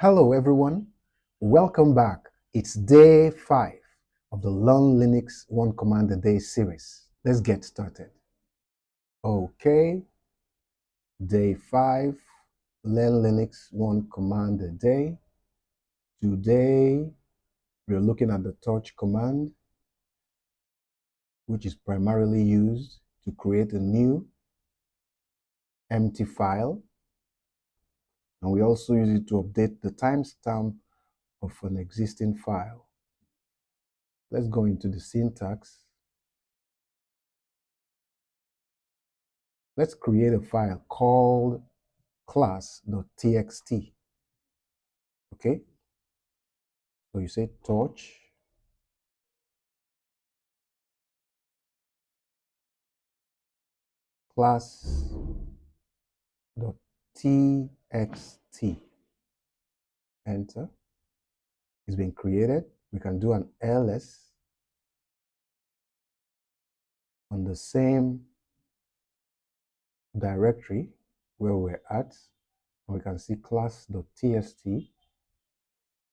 Hello everyone, welcome back. It's day 5 of the Learn Linux One Command a Day series. Let's get started. Okay, day 5, Learn Linux One Command a Day. Today, we're looking at the touch command, which is primarily used to create a new empty file. And we also use it to update the timestamp of an existing file. Let's go into the syntax. Let's create a file called class.txt. Okay, so you say touch class.txt. Enter. It's been created. We can do an ls on the same directory where we're at. And we can see class.txt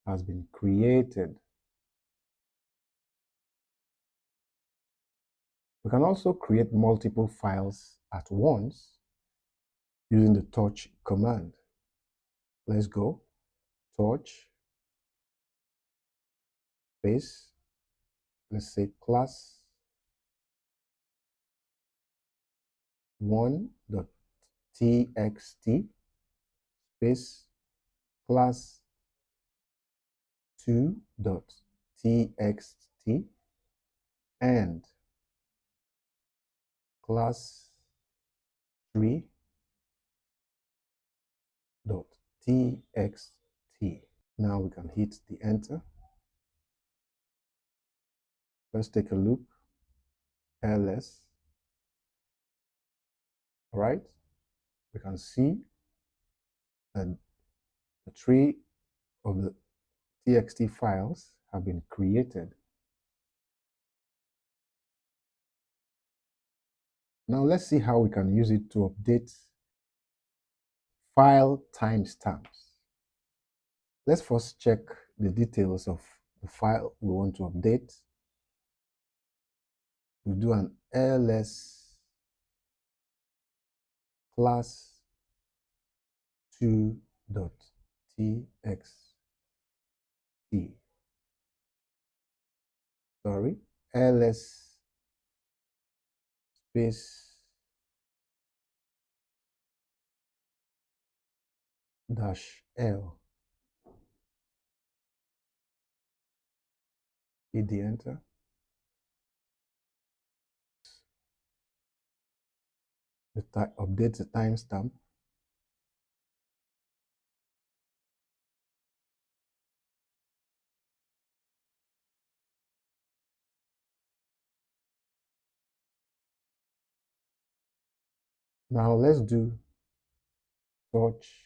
has been created. We can also create multiple files at once using the touch command. Let's go. Touch space. Let's say class 1.txt space class 2.txt and class 3.txt. Now we can hit the enter. Let's take a look. ls. All right, we can see that the tree of the txt files have been created. Now let's see how we can use it to update file timestamps. Let's first check the details of the file we want to update. We do an ls class 2.txt. Sorry, ls space -l. Hit the enter. Update the timestamp. Now let's do touch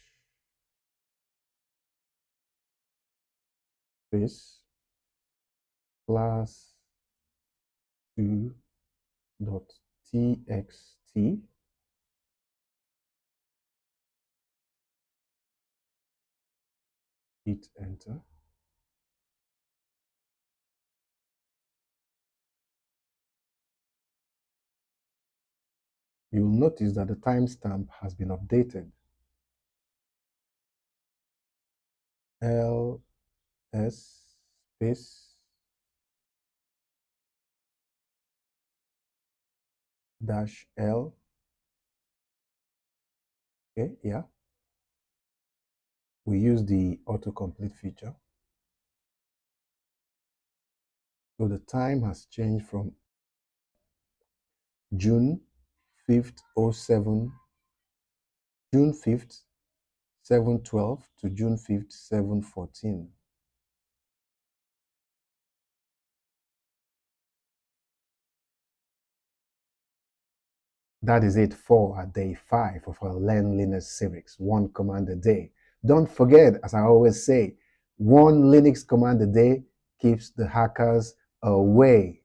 space class 2.txt. Hit enter. You will notice that the timestamp has been updated. ls space -l. Okay, yeah. We use the autocomplete feature. So the time has changed from June 5th, 07, June 5th, 7:12 to June 5th, 7:14. That is it for day 5 of our Learn Linux series, one command a day. Don't forget, as I always say, one Linux command a day keeps the hackers away.